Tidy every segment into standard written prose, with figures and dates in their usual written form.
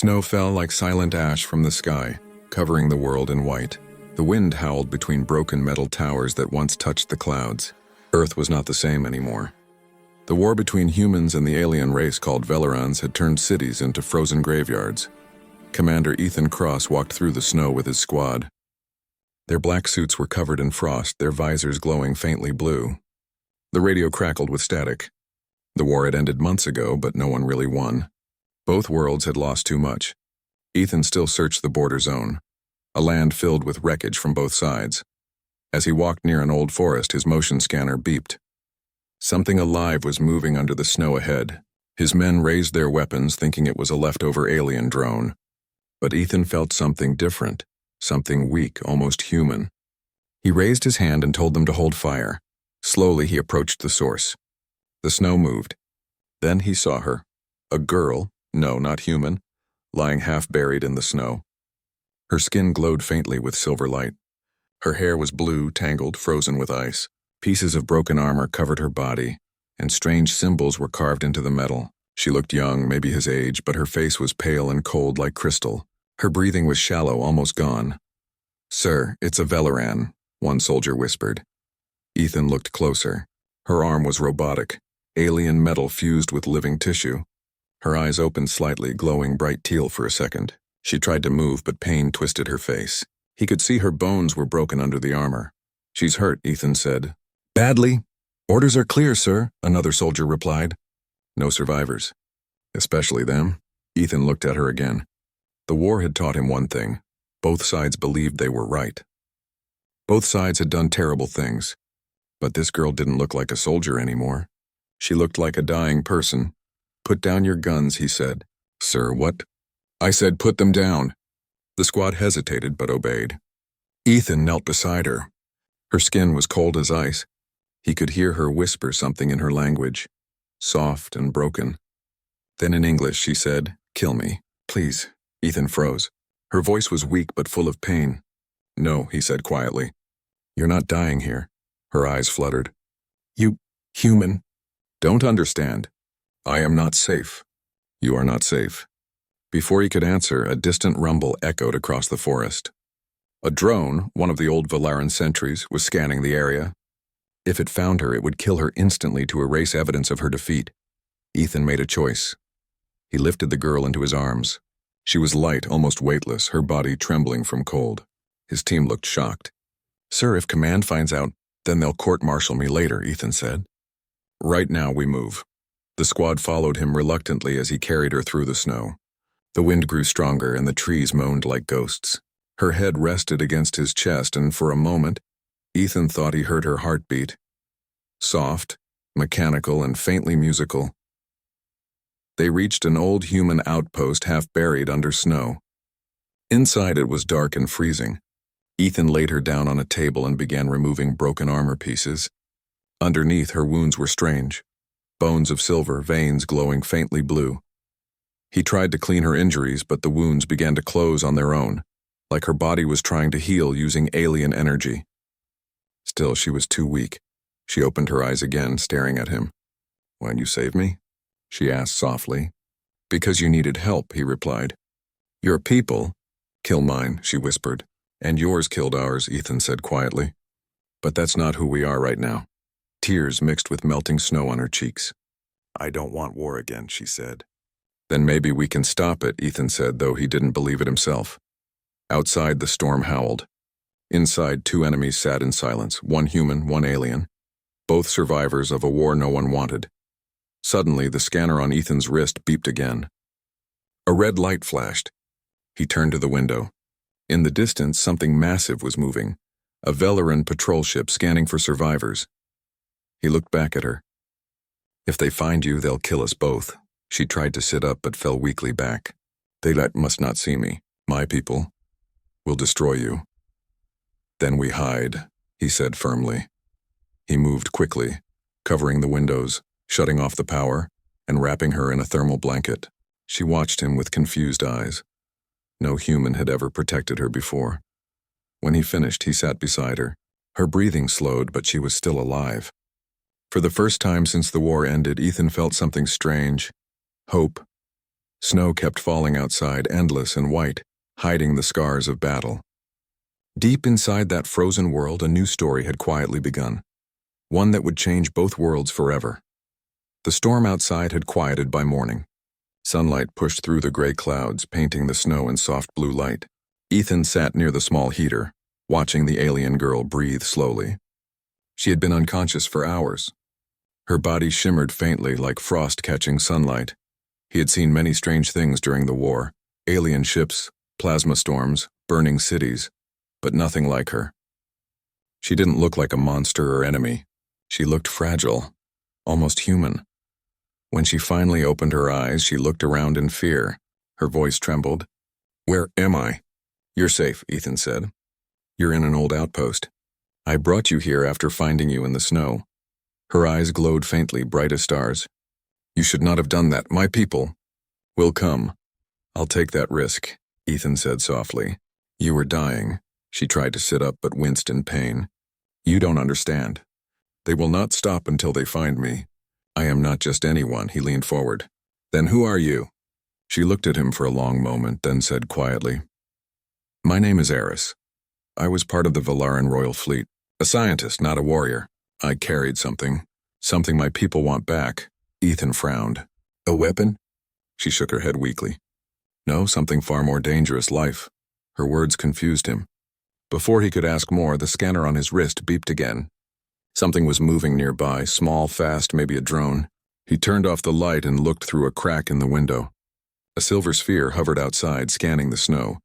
Snow fell like silent ash from the sky, covering the world in white. The wind howled between broken metal towers that once touched the clouds. Earth was not the same anymore. The war between humans and the alien race called Velerans had turned cities into frozen graveyards. Commander Ethan Cross walked through the snow with his squad. Their black suits were covered in frost, their visors glowing faintly blue. The radio crackled with static. The war had ended months ago, but no one really won. Both worlds had lost too much. Ethan still searched the border zone, a land filled with wreckage from both sides. As he walked near an old forest, his motion scanner beeped. Something alive was moving under the snow ahead. His men raised their weapons, thinking it was a leftover alien drone. But Ethan felt something different, something weak, almost human. He raised his hand and told them to hold fire. Slowly he approached the source. The snow moved. Then he saw her. A girl, no, not human, lying half buried in the snow. Her skin glowed faintly with silver light. Her hair was blue, tangled, frozen with ice. Pieces of broken armor covered her body, and strange symbols were carved into the metal. She looked young, maybe his age, but her face was pale and cold like crystal. Her breathing was shallow, almost gone. "Sir, it's a Veleran," one soldier whispered. Ethan looked closer. Her arm was robotic, alien metal fused with living tissue. Her eyes opened slightly, glowing bright teal for a second. She tried to move, but pain twisted her face. He could see her bones were broken under the armor. "She's hurt," Ethan said. "Badly? Orders are clear, sir," another soldier replied. "No survivors." "Especially them?" Ethan looked at her again. The war had taught him one thing. Both sides believed they were right. Both sides had done terrible things. But this girl didn't look like a soldier anymore. She looked like a dying person. "Put down your guns," he said. "Sir, what?" "I said put them down." The squad hesitated but obeyed. Ethan knelt beside her. Her skin was cold as ice. He could hear her whisper something in her language, soft and broken. Then in English she said, "Kill me, please." Ethan froze. Her voice was weak but full of pain. "No," he said quietly. "You're not dying here." Her eyes fluttered. "You, human, don't understand. I am not safe." "You are not safe." Before he could answer, a distant rumble echoed across the forest. A drone, one of the old Valeran sentries, was scanning the area. If it found her, it would kill her instantly to erase evidence of her defeat. Ethan made a choice. He lifted the girl into his arms. She was light, almost weightless, her body trembling from cold. His team looked shocked. "Sir, if command finds out, then they'll court-martial me later," Ethan said. "Right now we move." The squad followed him reluctantly as he carried her through the snow. The wind grew stronger and the trees moaned like ghosts. Her head rested against his chest, and for a moment, Ethan thought he heard her heartbeat. Soft, mechanical, and faintly musical. They reached an old human outpost half buried under snow. Inside it was dark and freezing. Ethan laid her down on a table and began removing broken armor pieces. Underneath, her wounds were strange. Bones of silver, veins glowing faintly blue. He tried to clean her injuries, but the wounds began to close on their own, like her body was trying to heal using alien energy. Still, she was too weak. She opened her eyes again, staring at him. "Why'd you save me?" she asked softly. "Because you needed help," he replied. "Your people kill mine," she whispered. "And yours killed ours," Ethan said quietly. "But that's not who we are right now." Tears mixed with melting snow on her cheeks. "I don't want war again," she said. "Then maybe we can stop it," Ethan said, though he didn't believe it himself. Outside, the storm howled. Inside, two enemies sat in silence, one human, one alien, both survivors of a war no one wanted. Suddenly, the scanner on Ethan's wrist beeped again. A red light flashed. He turned to the window. In the distance, something massive was moving, a Veleran patrol ship scanning for survivors. He looked back at her. "If they find you, they'll kill us both." She tried to sit up but fell weakly back. "They must not see me. My people will destroy you." "Then we hide," he said firmly. He moved quickly, covering the windows, shutting off the power, and wrapping her in a thermal blanket. She watched him with confused eyes. No human had ever protected her before. When he finished, he sat beside her. Her breathing slowed, but she was still alive. For the first time since the war ended, Ethan felt something strange. Hope. Snow kept falling outside, endless and white, hiding the scars of battle. Deep inside that frozen world, a new story had quietly begun, one that would change both worlds forever. The storm outside had quieted by morning. Sunlight pushed through the gray clouds, painting the snow in soft blue light. Ethan sat near the small heater, watching the alien girl breathe slowly. She had been unconscious for hours. Her body shimmered faintly like frost catching sunlight. He had seen many strange things during the war: alien ships, plasma storms, burning cities, but nothing like her. She didn't look like a monster or enemy. She looked fragile, almost human. When she finally opened her eyes, she looked around in fear. Her voice trembled. "Where am I?" "You're safe," Ethan said. "You're in an old outpost. I brought you here after finding you in the snow." Her eyes glowed faintly, bright as stars. "You should not have done that. My people will come." "I'll take that risk," Ethan said softly. "You were dying." She tried to sit up but winced in pain. "You don't understand. They will not stop until they find me. I am not just anyone." He leaned forward. "Then who are you?" She looked at him for a long moment, then said quietly, "My name is Eris. I was part of the Valaran royal fleet. A scientist, not a warrior. I carried something my people want back." Ethan frowned. "A weapon?" She shook her head weakly. "No, something far more dangerous: life." Her words confused him. Before he could ask more, the scanner on his wrist beeped again. Something was moving nearby, small, fast, maybe a drone. He turned off the light and looked through a crack in the window. A silver sphere hovered outside, scanning the snow.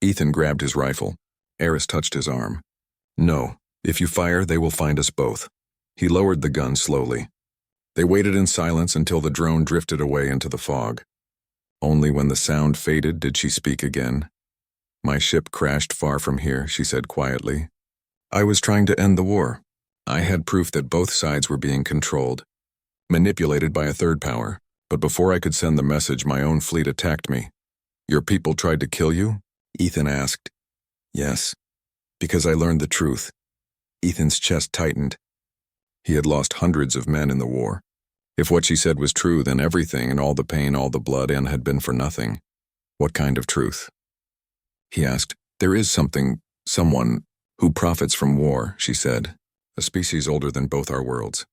Ethan grabbed his rifle. Eris touched his arm. "No, if you fire, they will find us both." He lowered the gun slowly. They waited in silence until the drone drifted away into the fog. Only when the sound faded did she speak again. "My ship crashed far from here," she said quietly. "I was trying to end the war. I had proof that both sides were being controlled, manipulated by a third power. But before I could send the message, my own fleet attacked me." "Your people tried to kill you?" Ethan asked. "Yes, because I learned the truth." Ethan's chest tightened. He had lost hundreds of men in the war. If what she said was true, then everything and all the pain, all the blood, and had been for nothing. "What kind of truth?" he asked. "There is someone who profits from war," she said. "A species older than both our worlds.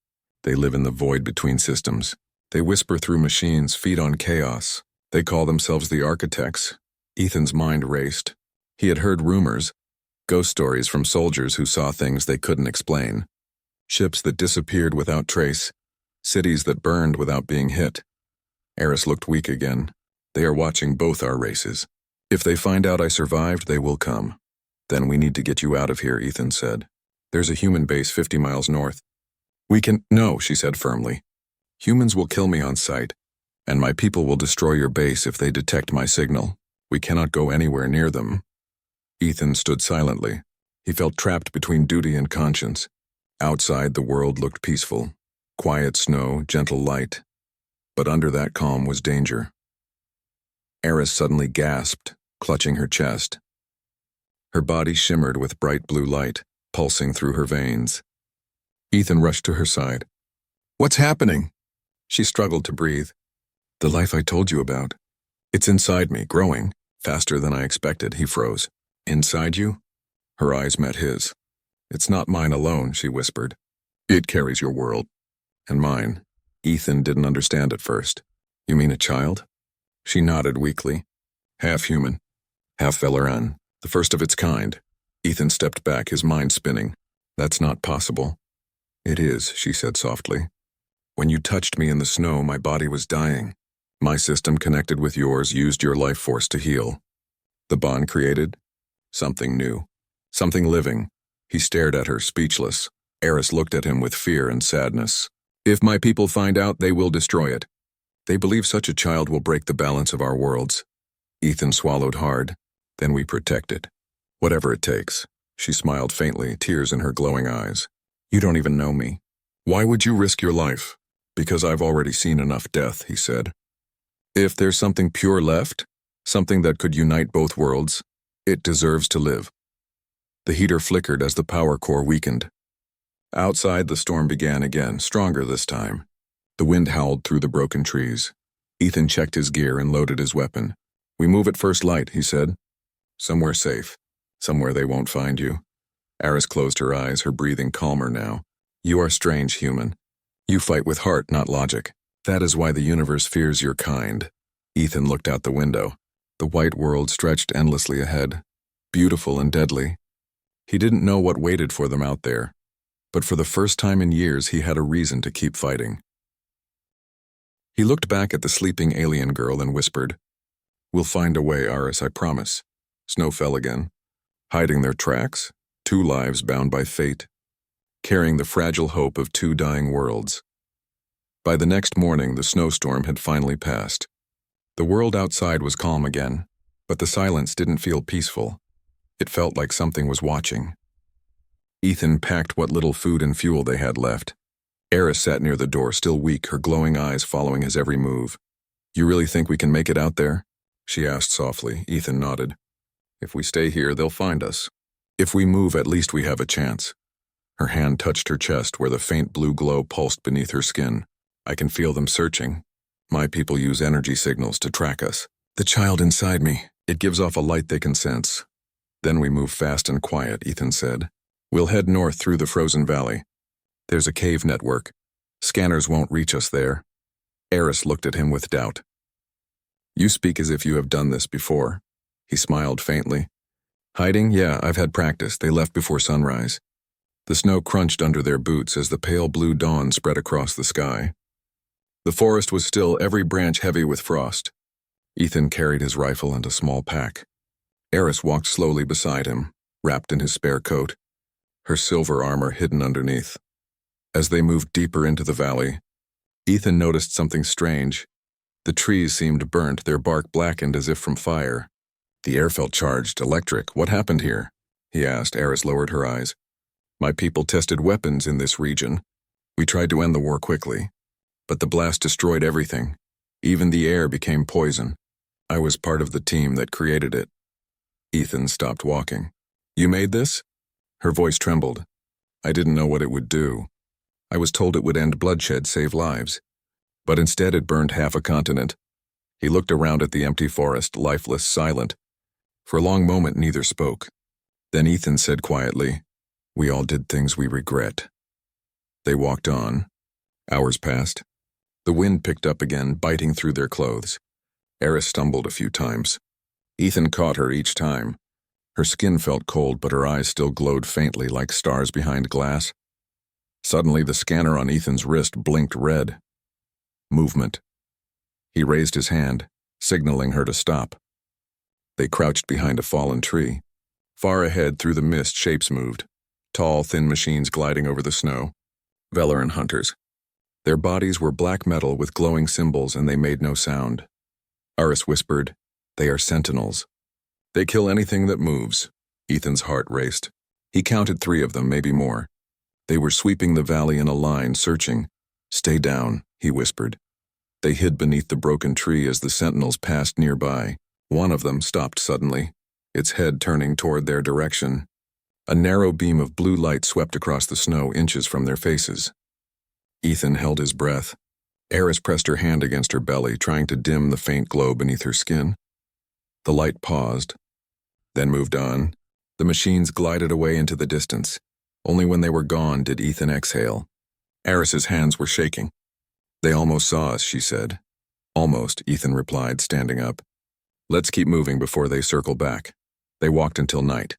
They live in the void between systems. They whisper through machines, feed on chaos. They call themselves the architects." Ethan's mind raced. He had heard rumors, ghost stories from soldiers who saw things they couldn't explain. Ships that disappeared without trace, cities that burned without being hit. Eris looked weak again. "They are watching both our races. If they find out I survived, they will come." "Then we need to get you out of here," Ethan said. "There's a human base 50 miles north." "We can—" "No," she said firmly. "Humans will kill me on sight, and my people will destroy your base if they detect my signal. We cannot go anywhere near them." Ethan stood silently. He felt trapped between duty and conscience. Outside, the world looked peaceful. Quiet snow, gentle light. But under that calm was danger. Eris suddenly gasped, clutching her chest. Her body shimmered with bright blue light, pulsing through her veins. Ethan rushed to her side. "What's happening?" She struggled to breathe. "The life I told you about. It's inside me, growing, faster than I expected." He froze. "Inside you?" Her eyes met his. "It's not mine alone," she whispered. "It carries your world. And mine." Ethan didn't understand at first. "You mean a child?" She nodded weakly. "Half human, half Valaran, the first of its kind." Ethan stepped back, his mind spinning. "That's not possible." "It is," she said softly. "When you touched me in the snow, my body was dying. My system connected with yours, used your life force to heal. The bond created something new, something living." He stared at her, speechless. Eris looked at him with fear and sadness. "If my people find out, they will destroy it. They believe such a child will break the balance of our worlds." Ethan swallowed hard. "Then we protect it. Whatever it takes." She smiled faintly, tears in her glowing eyes. "You don't even know me. Why would you risk your life?" "Because I've already seen enough death," he said. "If there's something pure left, something that could unite both worlds, it deserves to live." The heater flickered as the power core weakened. Outside, the storm began again, stronger this time. The wind howled through the broken trees. Ethan checked his gear and loaded his weapon. "We move at first light," he said. "Somewhere safe. Somewhere they won't find you." Eris closed her eyes, her breathing calmer now. "You are strange, human. You fight with heart, not logic. That is why the universe fears your kind." Ethan looked out the window. The white world stretched endlessly ahead, beautiful and deadly. He didn't know what waited for them out there, but for the first time in years he had a reason to keep fighting. He looked back at the sleeping alien girl and whispered, "We'll find a way, Aris, I promise." Snow fell again, hiding their tracks, 2 lives bound by fate, carrying the fragile hope of 2 dying worlds. By the next morning, the snowstorm had finally passed. The world outside was calm again, but the silence didn't feel peaceful. It felt like something was watching. Ethan packed what little food and fuel they had left. Eris sat near the door, still weak, her glowing eyes following his every move. "You really think we can make it out there?" she asked softly. Ethan nodded. "If we stay here, they'll find us. If we move, at least we have a chance." Her hand touched her chest where the faint blue glow pulsed beneath her skin. "I can feel them searching. My people use energy signals to track us. The child inside me, it gives off a light they can sense." "Then we move fast and quiet," Ethan said. "We'll head north through the frozen valley. There's a cave network. Scanners won't reach us there." Eris looked at him with doubt. "You speak as if you have done this before." He smiled faintly. "Hiding? Yeah, I've had practice. They left before sunrise." The snow crunched under their boots as the pale blue dawn spread across the sky. The forest was still, every branch heavy with frost. Ethan carried his rifle and a small pack. Eris walked slowly beside him, wrapped in his spare coat, her silver armor hidden underneath. As they moved deeper into the valley, Ethan noticed something strange. The trees seemed burnt, their bark blackened as if from fire. The air felt charged, electric. "What happened here?" he asked. Eris lowered her eyes. "My people tested weapons in this region. We tried to end the war quickly, but the blast destroyed everything. Even the air became poison. I was part of the team that created it." Ethan stopped walking. "You made this?" Her voice trembled. "I didn't know what it would do. I was told it would end bloodshed, save lives. But instead it burned half a continent." He looked around at the empty forest, lifeless, silent. For a long moment neither spoke. Then Ethan said quietly, "We all did things we regret." They walked on. Hours passed. The wind picked up again, biting through their clothes. Eris stumbled a few times. Ethan caught her each time. Her skin felt cold, but her eyes still glowed faintly like stars behind glass. Suddenly, the scanner on Ethan's wrist blinked red. Movement. He raised his hand, signaling her to stop. They crouched behind a fallen tree. Far ahead, through the mist, shapes moved. Tall, thin machines gliding over the snow. Velaran hunters. Their bodies were black metal with glowing symbols, and they made no sound. Aris whispered, "They are sentinels. They kill anything that moves." Ethan's heart raced. He counted 3 of them, maybe more. They were sweeping the valley in a line, searching. "Stay down," he whispered. They hid beneath the broken tree as the sentinels passed nearby. One of them stopped suddenly, its head turning toward their direction. A narrow beam of blue light swept across the snow, inches from their faces. Ethan held his breath. Eris pressed her hand against her belly, trying to dim the faint glow beneath her skin. The light paused, then moved on. The machines glided away into the distance. Only when they were gone did Ethan exhale. Eris's hands were shaking. "They almost saw us," she said. "Almost," Ethan replied, standing up. "Let's keep moving before they circle back." They walked until night.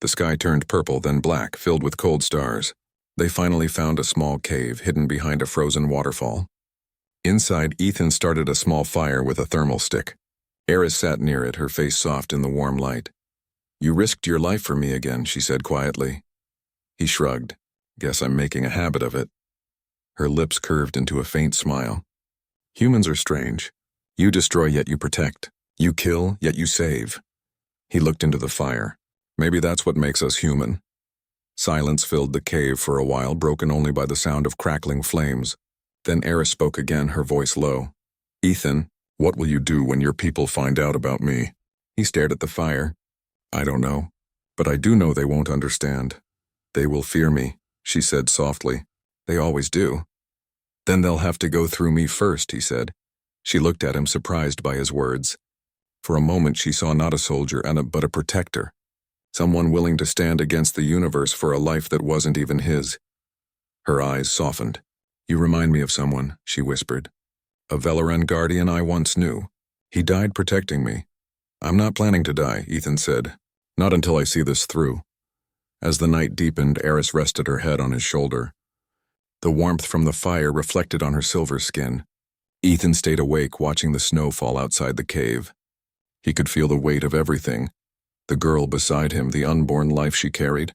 The sky turned purple, then black, filled with cold stars. They finally found a small cave hidden behind a frozen waterfall. Inside, Ethan started a small fire with a thermal stick. Eris sat near it, her face soft in the warm light. "You risked your life for me again," she said quietly. He shrugged. "Guess I'm making a habit of it." Her lips curved into a faint smile. "Humans are strange. You destroy, yet you protect. You kill, yet you save." He looked into the fire. "Maybe that's what makes us human." Silence filled the cave for a while, broken only by the sound of crackling flames. Then Eris spoke again, her voice low. "Ethan, what will you do when your people find out about me?" He stared at the fire. "I don't know. But I do know they won't understand. They will fear me," she said softly. "They always do." "Then they'll have to go through me first," he said. She looked at him, surprised by his words. For a moment she saw not a soldier but a protector, someone willing to stand against the universe for a life that wasn't even his. Her eyes softened. "You remind me of someone," she whispered. "A Velaran guardian I once knew. He died protecting me." "I'm not planning to die," Ethan said. "Not until I see this through." As the night deepened, Eris rested her head on his shoulder. The warmth from the fire reflected on her silver skin. Ethan stayed awake, watching the snow fall outside the cave. He could feel the weight of everything: the girl beside him, the unborn life she carried,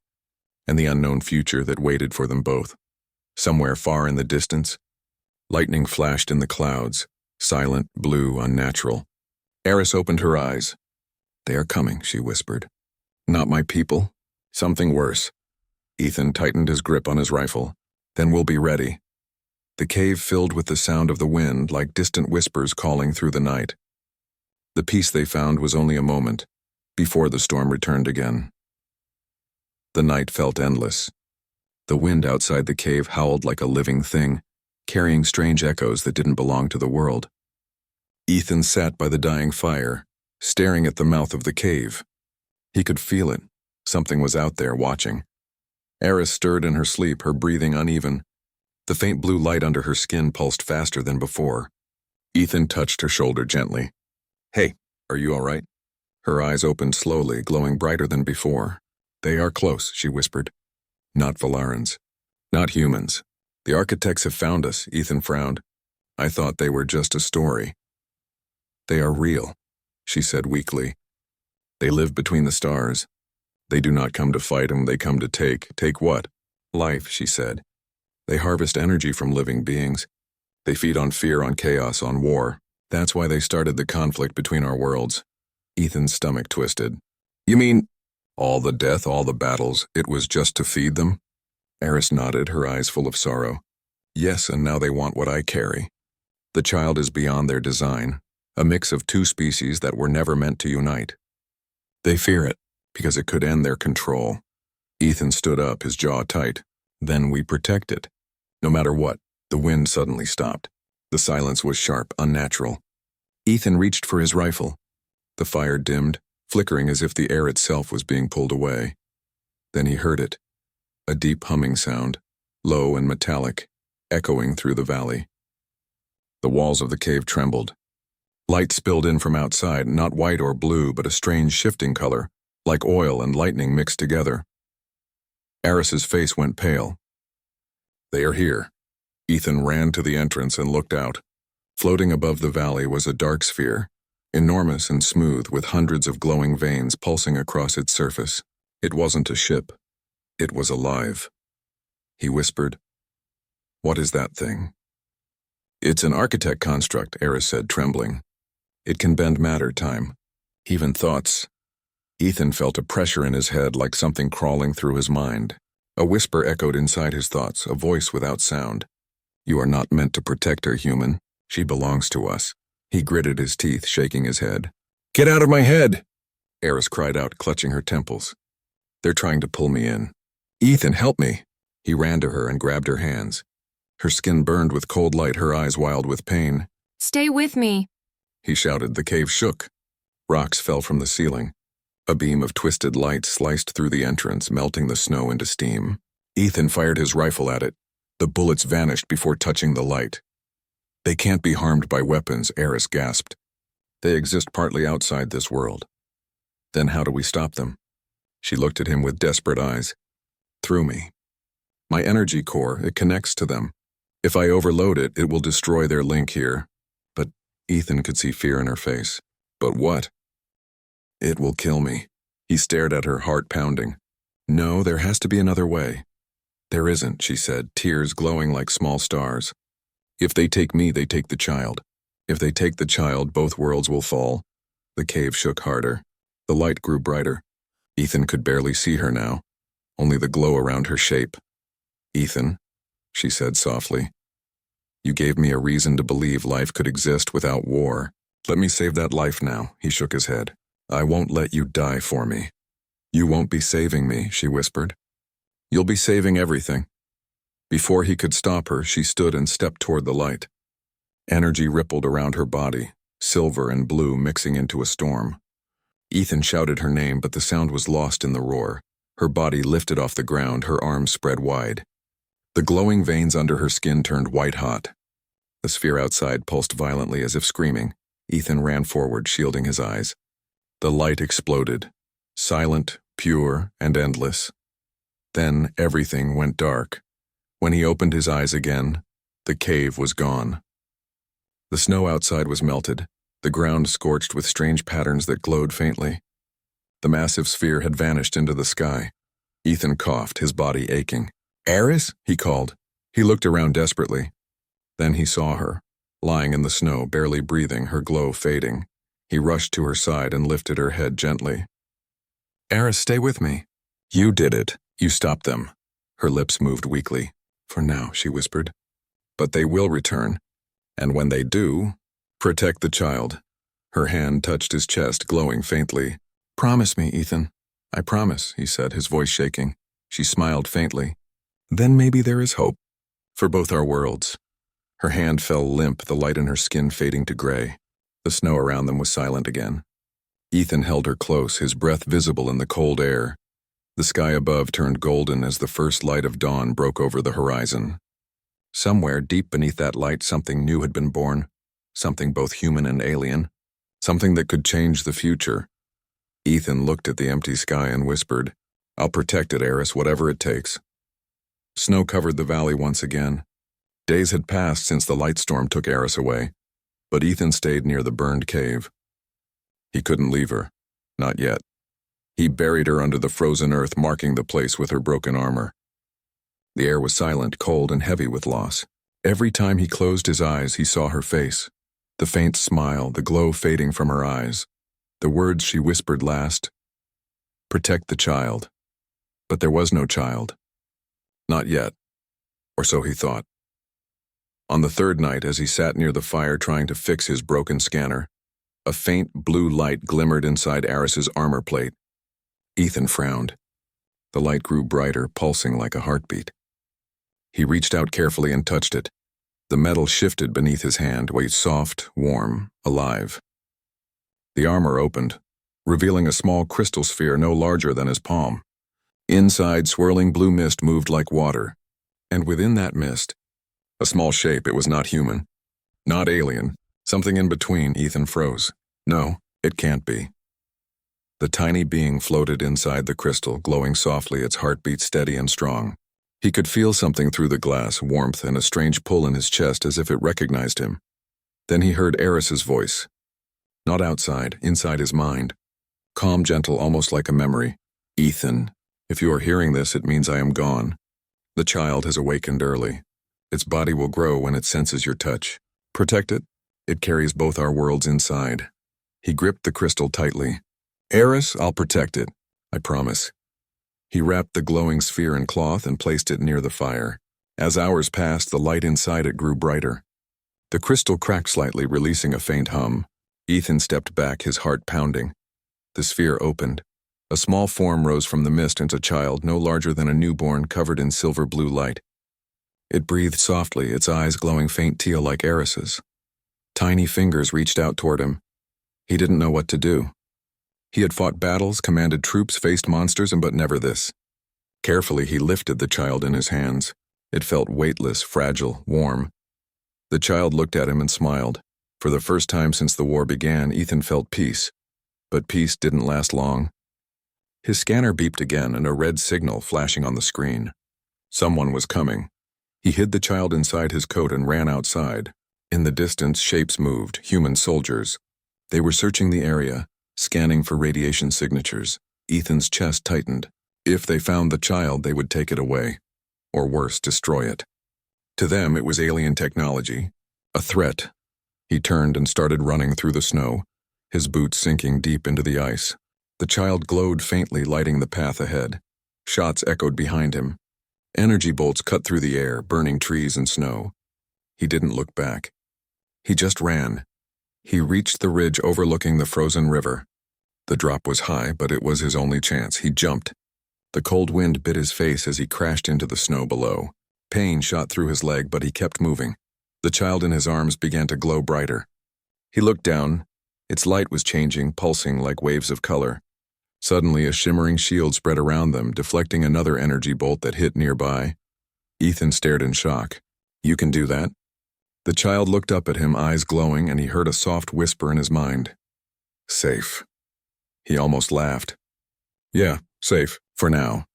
and the unknown future that waited for them both. Somewhere far in the distance, lightning flashed in the clouds, silent, blue, unnatural. Eris opened her eyes. "They are coming," she whispered. "Not my people. Something worse." Ethan tightened his grip on his rifle. "Then we'll be ready." The cave filled with the sound of the wind, like distant whispers calling through the night. The peace they found was only a moment, before the storm returned again. The night felt endless. The wind outside the cave howled like a living thing, carrying strange echoes that didn't belong to the world. Ethan sat by the dying fire, staring at the mouth of the cave. He could feel it. Something was out there watching. Eris stirred in her sleep, her breathing uneven. The faint blue light under her skin pulsed faster than before. Ethan touched her shoulder gently. "Hey, are you all right?" Her eyes opened slowly, glowing brighter than before. "They are close," she whispered. "Not Valarans. Not humans. The architects have found us," Ethan frowned. "I thought they were just a story." "They are real," she said weakly. "They live between the stars. They do not come to fight them, they come to take." "Take what?" "Life," she said. "They harvest energy from living beings. They feed on fear, on chaos, on war. That's why they started the conflict between our worlds." Ethan's stomach twisted. "You mean all the death, all the battles, it was just to feed them?" Eris nodded, her eyes full of sorrow. "Yes, and now they want what I carry. The child is beyond their design, a mix of two species that were never meant to unite. They fear it, because it could end their control." Ethan stood up, his jaw tight. "Then we protect it. No matter what." The wind suddenly stopped. The silence was sharp, unnatural. Ethan reached for his rifle. The fire dimmed, flickering as if the air itself was being pulled away. Then he heard it. A deep humming sound, low and metallic, echoing through the valley. The walls of the cave trembled. Light spilled in from outside, not white or blue, but a strange shifting color, like oil and lightning mixed together. Eris's face went pale. "They are here." Ethan ran to the entrance and looked out. Floating above the valley was a dark sphere, enormous and smooth, with hundreds of glowing veins pulsing across its surface. It wasn't a ship. It was alive. He whispered, "What is that thing?" "It's an architect construct," Eris said, trembling. "It can bend matter, time, even thoughts." Ethan felt a pressure in his head, like something crawling through his mind. A whisper echoed inside his thoughts, a voice without sound. "You are not meant to protect her, human. She belongs to us." He gritted his teeth, shaking his head. "Get out of my head!" Eris cried out, clutching her temples. "They're trying to pull me in." "Ethan, help me!" He ran to her and grabbed her hands. Her skin burned with cold light, her eyes wild with pain. "Stay with me!" He shouted. The cave shook. Rocks fell from the ceiling. A beam of twisted light sliced through the entrance, melting the snow into steam. Ethan fired his rifle at it. The bullets vanished before touching the light. "They can't be harmed by weapons," Eris gasped. "They exist partly outside this world." "Then how do we stop them?" She looked at him with desperate eyes. "Through me. My energy core, it connects to them. If I overload it, it will destroy their link here." But Ethan could see fear in her face. "But what?" "It will kill me." He stared at her, heart pounding. "No, there has to be another way." "There isn't," she said, tears glowing like small stars. "If they take me, they take the child. If they take the child, both worlds will fall." The cave shook harder. The light grew brighter. Ethan could barely see her now, only the glow around her shape. "Ethan," she said softly, "you gave me a reason to believe life could exist without war. Let me save that life now." He shook his head. "I won't let you die for me." "You won't be saving me," she whispered. "You'll be saving everything." Before he could stop her, she stood and stepped toward the light. Energy rippled around her body, silver and blue mixing into a storm. Ethan shouted her name, but the sound was lost in the roar. Her body lifted off the ground, her arms spread wide. The glowing veins under her skin turned white-hot. The sphere outside pulsed violently as if screaming. Ethan ran forward, shielding his eyes. The light exploded, silent, pure, and endless. Then everything went dark. When he opened his eyes again, the cave was gone. The snow outside was melted, the ground scorched with strange patterns that glowed faintly. The massive sphere had vanished into the sky. Ethan coughed, his body aching. "Eris?" he called. He looked around desperately. Then he saw her, lying in the snow, barely breathing, her glow fading. He rushed to her side and lifted her head gently. "Eris, stay with me." "You did it. You stopped them." Her lips moved weakly. "For now," she whispered. "But they will return. And when they do, protect the child." Her hand touched his chest, glowing faintly. "Promise me, Ethan." "I promise," he said, his voice shaking. She smiled faintly. "Then maybe there is hope. For both our worlds." Her hand fell limp, the light in her skin fading to gray. The snow around them was silent again. Ethan held her close, his breath visible in the cold air. The sky above turned golden as the first light of dawn broke over the horizon. Somewhere deep beneath that light, something new had been born, something both human and alien, something that could change the future. Ethan looked at the empty sky and whispered, "I'll protect it, Eris, whatever it takes." Snow covered the valley once again. Days had passed since the light storm took Eris away, but Ethan stayed near the burned cave. He couldn't leave her, not yet. He buried her under the frozen earth, marking the place with her broken armor. The air was silent, cold, and heavy with loss. Every time he closed his eyes, he saw her face, the faint smile, the glow fading from her eyes. The words she whispered last, "Protect the child." But there was no child. Not yet, or so he thought. On the third night, as he sat near the fire trying to fix his broken scanner, a faint blue light glimmered inside Eris's armor plate. Ethan frowned. The light grew brighter, pulsing like a heartbeat. He reached out carefully and touched it. The metal shifted beneath his hand, weight soft, warm, alive. The armor opened, revealing a small crystal sphere no larger than his palm. Inside, swirling blue mist moved like water, and within that mist, a small shape. It was not human, not alien, something in between. Ethan froze. No, it can't be. The tiny being floated inside the crystal, glowing softly, its heartbeat steady and strong. He could feel something through the glass, warmth and a strange pull in his chest as if it recognized him. Then he heard Eris's voice. Not outside, inside his mind. Calm, gentle, almost like a memory. "Ethan, if you are hearing this, it means I am gone. The child has awakened early. Its body will grow when it senses your touch. Protect it. It carries both our worlds inside." He gripped the crystal tightly. "Eris, I'll protect it. I promise." He wrapped the glowing sphere in cloth and placed it near the fire. As hours passed, the light inside it grew brighter. The crystal cracked slightly, releasing a faint hum. Ethan stepped back, his heart pounding. The sphere opened. A small form rose from the mist, and a child no larger than a newborn, covered in silver blue light. It breathed softly, its eyes glowing faint teal like Eris's. Tiny fingers reached out toward him. He didn't know what to do. He had fought battles, commanded troops, faced monsters, but never this. Carefully, he lifted the child in his hands. It felt weightless, fragile, warm. The child looked at him and smiled. For the first time since the war began, Ethan felt peace. But peace didn't last long. His scanner beeped again, and a red signal flashing on the screen. Someone was coming. He hid the child inside his coat and ran outside. In the distance, shapes moved, human soldiers. They were searching the area, scanning for radiation signatures. Ethan's chest tightened. If they found the child, they would take it away. Or worse, destroy it. To them, it was alien technology. A threat. He turned and started running through the snow, his boots sinking deep into the ice. The child glowed faintly, lighting the path ahead. Shots echoed behind him. Energy bolts cut through the air, burning trees and snow. He didn't look back. He just ran. He reached the ridge overlooking the frozen river. The drop was high, but it was his only chance. He jumped. The cold wind bit his face as he crashed into the snow below. Pain shot through his leg, but he kept moving. The child in his arms began to glow brighter. He looked down. Its light was changing, pulsing like waves of color. Suddenly, a shimmering shield spread around them, deflecting another energy bolt that hit nearby. Ethan stared in shock. "You can do that?" The child looked up at him, eyes glowing, and he heard a soft whisper in his mind. "Safe." He almost laughed. "Yeah, safe, for now."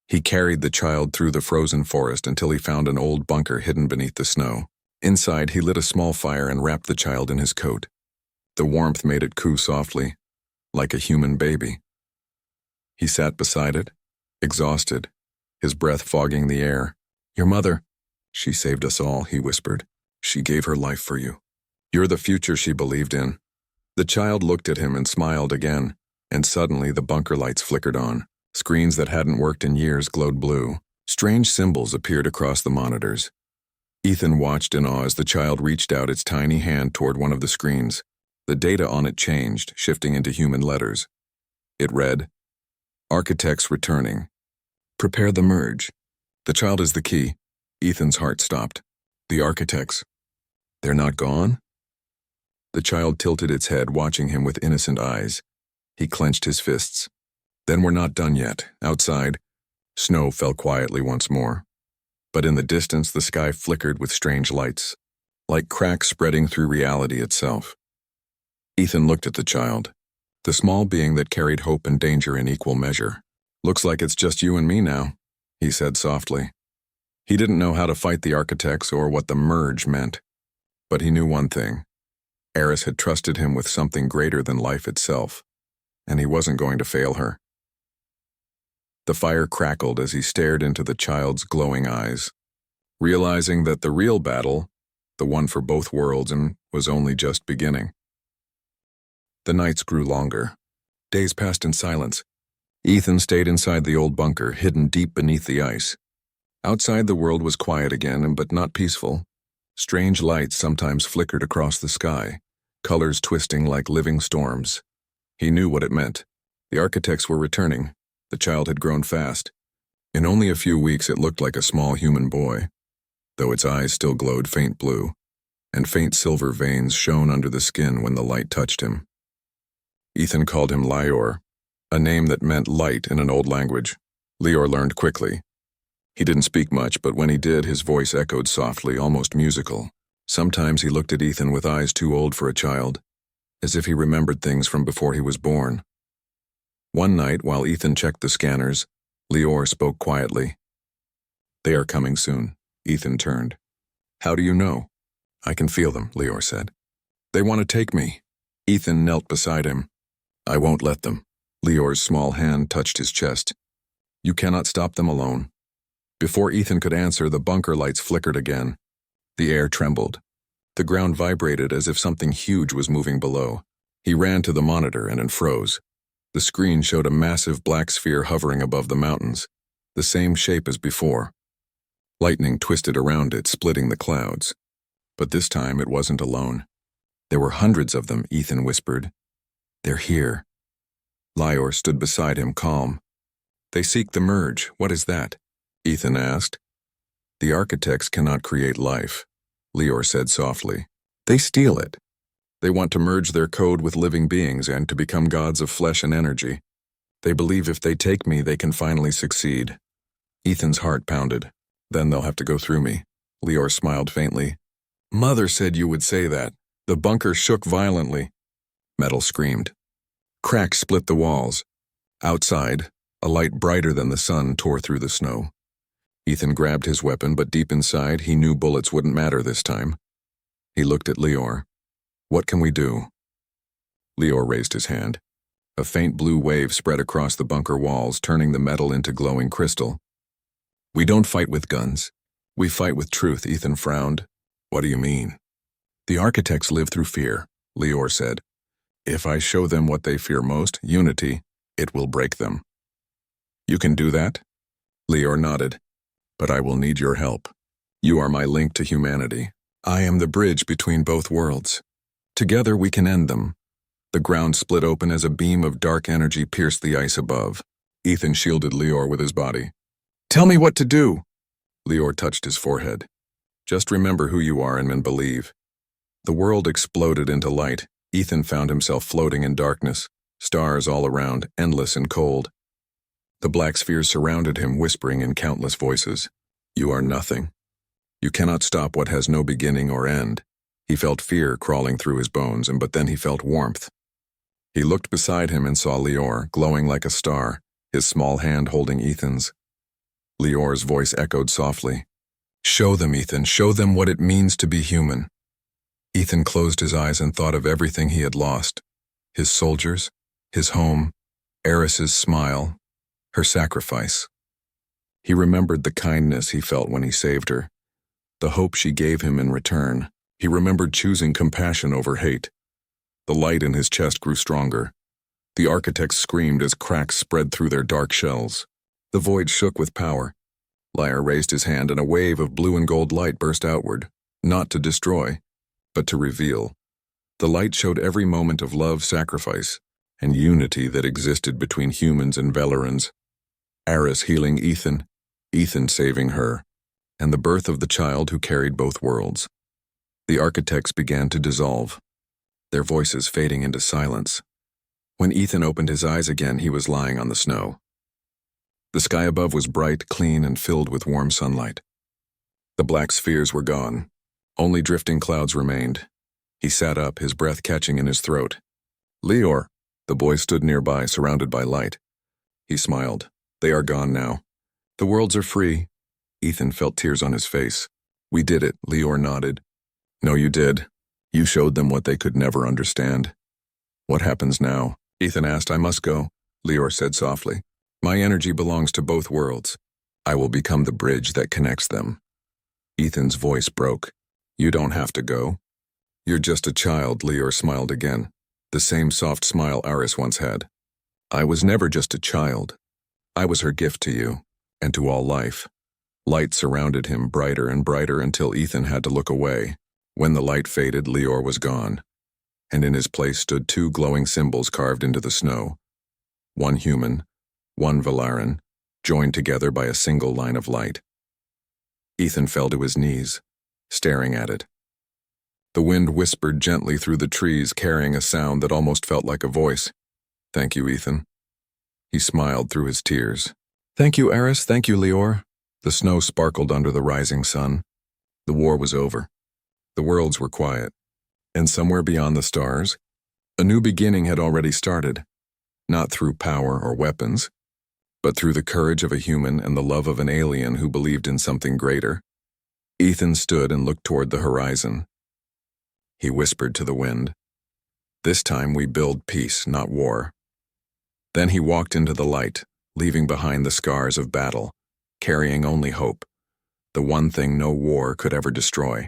He carried the child through the frozen forest until he found an old bunker hidden beneath the snow. Inside, he lit a small fire and wrapped the child in his coat. The warmth made it coo softly, like a human baby. He sat beside it, exhausted, his breath fogging the air. "Your mother, she saved us all," he whispered. "She gave her life for you. You're the future she believed in." The child looked at him and smiled again, and suddenly the bunker lights flickered on. Screens that hadn't worked in years glowed blue. Strange symbols appeared across the monitors. Ethan watched in awe as the child reached out its tiny hand toward one of the screens. The data on it changed, shifting into human letters. It read, "Architects returning. Prepare the merge." The child is the key. Ethan's heart stopped. The architects. They're not gone? The child tilted its head, watching him with innocent eyes. He clenched his fists. Then we're not done yet. Outside, snow fell quietly once more. But in the distance, the sky flickered with strange lights, like cracks spreading through reality itself. Ethan looked at the child, the small being that carried hope and danger in equal measure. "Looks like it's just you and me now," he said softly. He didn't know how to fight the architects or what the merge meant. But he knew one thing. Eris had trusted him with something greater than life itself, and he wasn't going to fail her. The fire crackled as he stared into the child's glowing eyes, realizing that the real battle, the one for both worlds, was only just beginning. The nights grew longer. Days passed in silence. Ethan stayed inside the old bunker, hidden deep beneath the ice. Outside, the world was quiet again, but not peaceful. Strange lights sometimes flickered across the sky, colors twisting like living storms. He knew what it meant. The architects were returning. The child had grown fast. In only a few weeks, it looked like a small human boy, though its eyes still glowed faint blue, and faint silver veins shone under the skin when the light touched him. Ethan called him Lior, a name that meant light in an old language. Lior learned quickly. He didn't speak much, but when he did, his voice echoed softly, almost musical. Sometimes he looked at Ethan with eyes too old for a child, as if he remembered things from before he was born. One night, while Ethan checked the scanners, Lior spoke quietly. "They are coming soon." Ethan turned. "How do you know?" "I can feel them," Lior said. "They want to take me." Ethan knelt beside him. "I won't let them." Lior's small hand touched his chest. "You cannot stop them alone." Before Ethan could answer, the bunker lights flickered again. The air trembled. The ground vibrated as if something huge was moving below. He ran to the monitor and froze. The screen showed a massive black sphere hovering above the mountains, the same shape as before. Lightning twisted around it, splitting the clouds. But this time it wasn't alone. "There were hundreds of them," Ethan whispered. "They're here." Lior stood beside him, calm. "They seek the merge. What is that?" Ethan asked. "The architects cannot create life," Lior said softly. "They steal it. They want to merge their code with living beings and to become gods of flesh and energy. They believe if they take me, they can finally succeed." Ethan's heart pounded. "Then they'll have to go through me." Lior smiled faintly. "Mother said you would say that." The bunker shook violently. Metal screamed. Cracks split the walls. Outside, a light brighter than the sun tore through the snow. Ethan grabbed his weapon, but deep inside, he knew bullets wouldn't matter this time. He looked at Lior. "What can we do?" Lior raised his hand. A faint blue wave spread across the bunker walls, turning the metal into glowing crystal. "We don't fight with guns. We fight with truth," Ethan frowned. "What do you mean?" "The architects live through fear," Lior said. "If I show them what they fear most, unity, it will break them." "You can do that?" Lior nodded. "But I will need your help. You are my link to humanity. I am the bridge between both worlds. Together we can end them." The ground split open as a beam of dark energy pierced the ice above. Ethan shielded Lior with his body. "Tell me what to do." Lior touched his forehead. Just remember who you are and believe. The world exploded into light. Ethan found himself floating in darkness, stars all around, endless and cold. The black spheres surrounded him, whispering in countless voices. You are nothing. You cannot stop what has no beginning or end. He felt fear crawling through his bones, but then he felt warmth. He looked beside him and saw Lior, glowing like a star, his small hand holding Ethan's. Lior's voice echoed softly. Show them, Ethan, show them what it means to be human. Ethan closed his eyes and thought of everything he had lost. His soldiers, his home, Eris's smile, her sacrifice. He remembered the kindness he felt when he saved her, the hope she gave him in return. He remembered choosing compassion over hate. The light in his chest grew stronger. The architects screamed as cracks spread through their dark shells. The void shook with power. Lior raised his hand and a wave of blue and gold light burst outward, not to destroy, but to reveal. The light showed every moment of love, sacrifice, and unity that existed between humans and Valerans. Eris healing Ethan, Ethan saving her, and the birth of the child who carried both worlds. The architects began to dissolve, their voices fading into silence. When Ethan opened his eyes again, he was lying on the snow. The sky above was bright, clean, and filled with warm sunlight. The black spheres were gone. Only drifting clouds remained. He sat up, his breath catching in his throat. Lior, the boy stood nearby, surrounded by light. He smiled. They are gone now. The worlds are free. Ethan felt tears on his face. We did it, Lior nodded. No, you did. You showed them what they could never understand. What happens now? Ethan asked. I must go, Lior said softly. My energy belongs to both worlds. I will become the bridge that connects them. Ethan's voice broke. You don't have to go. You're just a child, Lior smiled again, the same soft smile Eris once had. I was never just a child. I was her gift to you, and to all life. Light surrounded him brighter and brighter until Ethan had to look away. When the light faded, Lior was gone, and in his place stood two glowing symbols carved into the snow. One human, one Valaran, joined together by a single line of light. Ethan fell to his knees, staring at it. The wind whispered gently through the trees, carrying a sound that almost felt like a voice. Thank you, Ethan. He smiled through his tears. Thank you, Eris. Thank you, Lior. The snow sparkled under the rising sun. The war was over. The worlds were quiet. And somewhere beyond the stars, a new beginning had already started. Not through power or weapons, but through the courage of a human and the love of an alien who believed in something greater. Ethan stood and looked toward the horizon. He whispered to the wind, This time we build peace, not war. Then he walked into the light, leaving behind the scars of battle, carrying only hope, the one thing no war could ever destroy.